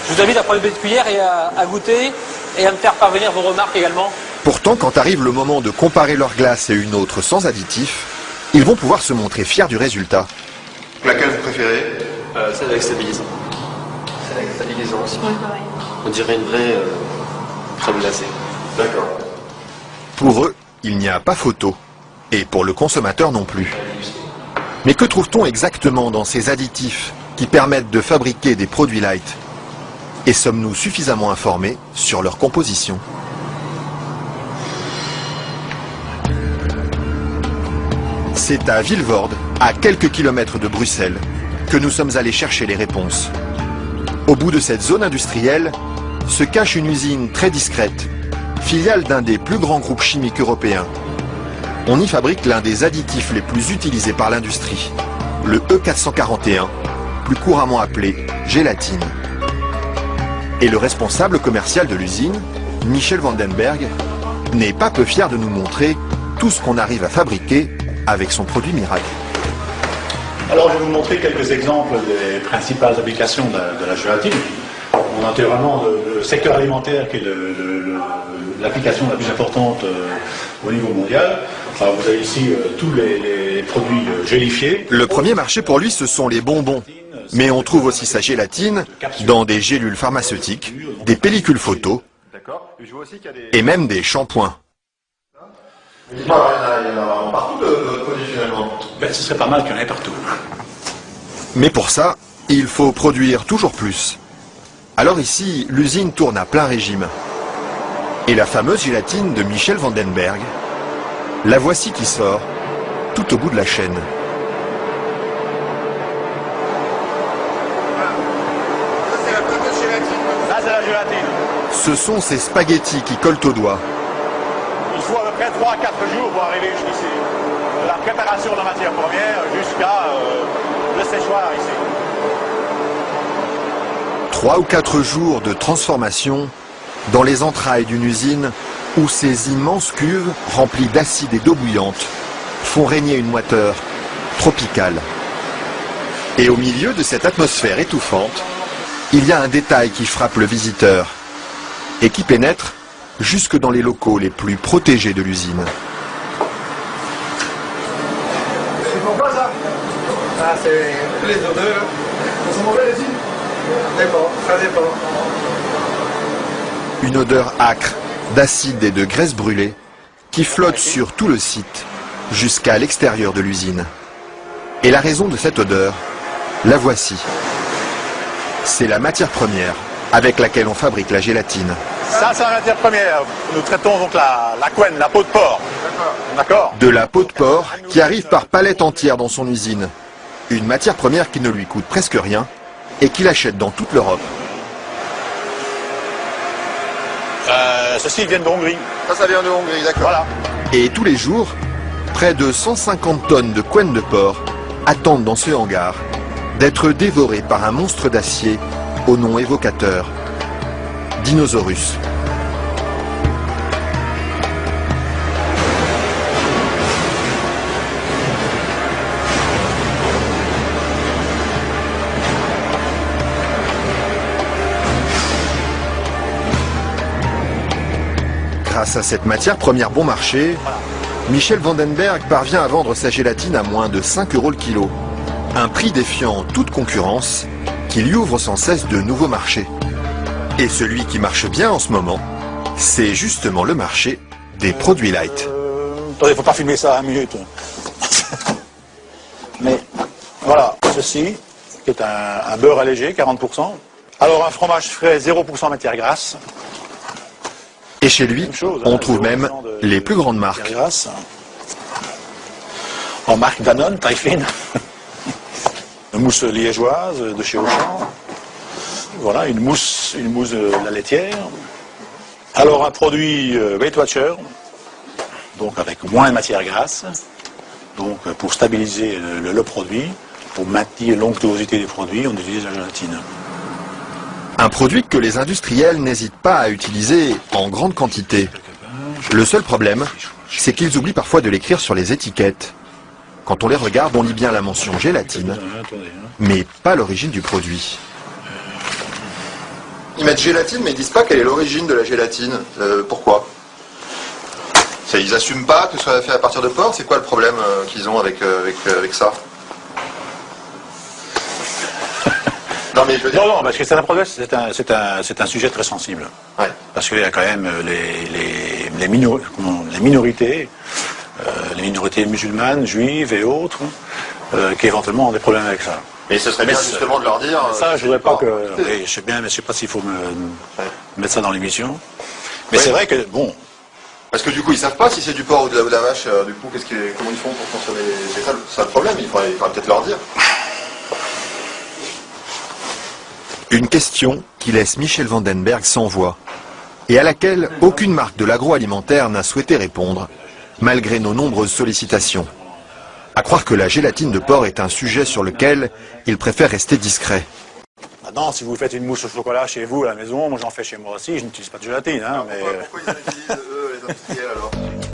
Je vous invite à prendre une petite cuillère et à goûter et à me faire parvenir vos remarques également. Pourtant, quand arrive le moment de comparer leur glace et une autre sans additifs, ils vont pouvoir se montrer fiers du résultat. Laquelle vous préférez? Celle avec stabilisant. Celle avec stabilisant aussi. Oui, pareil. On dirait une vraie crème glacée. D'accord. Pour eux, il n'y a pas photo. Et pour le consommateur non plus. Mais que trouve-t-on exactement dans ces additifs qui permettent de fabriquer des produits light? Et sommes-nous suffisamment informés sur leur composition? C'est à Vilvoorde, à quelques kilomètres de Bruxelles, que nous sommes allés chercher les réponses. Au bout de cette zone industrielle se cache une usine très discrète, filiale d'un des plus grands groupes chimiques européens. On y fabrique l'un des additifs les plus utilisés par l'industrie, le E441, plus couramment appelé gélatine. Et le responsable commercial de l'usine, Michel Vandenberg, n'est pas peu fier de nous montrer tout ce qu'on arrive à fabriquer avec son produit miracle. Alors je vais vous montrer quelques exemples des principales applications de la gélatine. On a naturellement le secteur alimentaire qui est l'application la plus importante au niveau mondial. Alors, vous avez ici tous les produits gélifiés. Le premier marché pour lui, ce sont les bonbons. Mais on trouve aussi sa gélatine dans des gélules pharmaceutiques, des pellicules photos et même des shampoings. Dites-moi, il y en a partout de produits finalement. Ben, ce serait pas mal qu'il y en ait partout. Mais pour ça, il faut produire toujours plus. Alors ici, l'usine tourne à plein régime. Et la fameuse gélatine de Michel Vandenberg, la voici qui sort, tout au bout de la chaîne. Ça c'est la fameuse gélatine. Ça c'est la gélatine. Ce sont ces spaghettis qui collent aux doigts. Il faut à peu près 3 à 4 jours pour arriver jusqu'ici. De la préparation de la matière première jusqu'à le séchoir ici. 3 ou 4 jours de transformation dans les entrailles d'une usine où ces immenses cuves remplies d'acide et d'eau bouillante font régner une moiteur tropicale. Et au milieu de cette atmosphère étouffante, il y a un détail qui frappe le visiteur et qui pénètre jusque dans les locaux les plus protégés de l'usine. C'est pourquoi ça? Ah, c'est les odeurs. Elles sont mauvaises ici? Dépend, ça dépend. Une odeur âcre, d'acide et de graisse brûlée qui flotte sur tout le site jusqu'à l'extérieur de l'usine. Et la raison de cette odeur, la voici. C'est la matière première avec laquelle on fabrique la gélatine. Ça c'est la matière première. Nous traitons donc la couenne, la peau de porc. D'accord. De la peau de porc qui arrive par palettes entières dans son usine. Une matière première qui ne lui coûte presque rien et qu'il achète dans toute l'Europe. Ceci vient de Hongrie. Ça vient de Hongrie, d'accord. Voilà. Et tous les jours, près de 150 tonnes de couenne de porc attendent dans ce hangar d'être dévorées par un monstre d'acier au nom évocateur, Dinosaurus. Grâce à cette matière première bon marché, Michel Vandenberg parvient à vendre sa gélatine à moins de 5 € le kilo. Un prix défiant toute concurrence qui lui ouvre sans cesse de nouveaux marchés. Et celui qui marche bien en ce moment, c'est justement le marché des produits light. Attendez, faut pas filmer ça à 1 minute. Mais voilà, ceci, qui est un beurre allégé, 40%. Alors un fromage frais, 0% matière grasse. Et chez lui, on trouve même les plus grandes marques. Grasse. En marque Danone, taille fine. Une mousse liégeoise de chez Auchan. Voilà, une mousse de la laitière. Alors un produit Weight Watcher, donc avec moins de matière grasse, donc pour stabiliser le produit, pour maintenir l'onctuosité des produits, on utilise la gélatine. Un produit que les industriels n'hésitent pas à utiliser en grande quantité. Le seul problème, c'est qu'ils oublient parfois de l'écrire sur les étiquettes. Quand on les regarde, on lit bien la mention gélatine, mais pas l'origine du produit. Ils mettent gélatine, mais ils disent pas quelle est l'origine de la gélatine. Pourquoi? Ils assument pas que ce soit fait à partir de porc. C'est quoi le problème qu'ils ont avec ça? Non, mais je veux dire... Non, parce que c'est un problème, c'est un sujet très sensible. Ouais. Parce qu'il y a quand même les minorités, les minorités musulmanes, juives et autres, qui éventuellement ont des problèmes avec ça. Mais ce serait bien justement de leur dire... Ça, je voudrais pas que... Oui, je sais bien, mais je sais pas s'il faut mettre ça dans l'émission. Mais c'est vrai que, bon... Parce que du coup, ils savent pas si c'est du porc ou de la vache. Du coup, comment ils font pour consommer? C'est ça le problème, il faudrait peut-être leur dire. Une question qui laisse Michel Vandenberg sans voix et à laquelle aucune marque de l'agroalimentaire n'a souhaité répondre, malgré nos nombreuses sollicitations. À croire que la gélatine de porc est un sujet sur lequel il préfère rester discret. Maintenant, si vous faites une mousse au chocolat chez vous à la maison, moi j'en fais chez moi aussi, je n'utilise pas de gélatine. Hein, mais... Pourquoi ils en utilisent?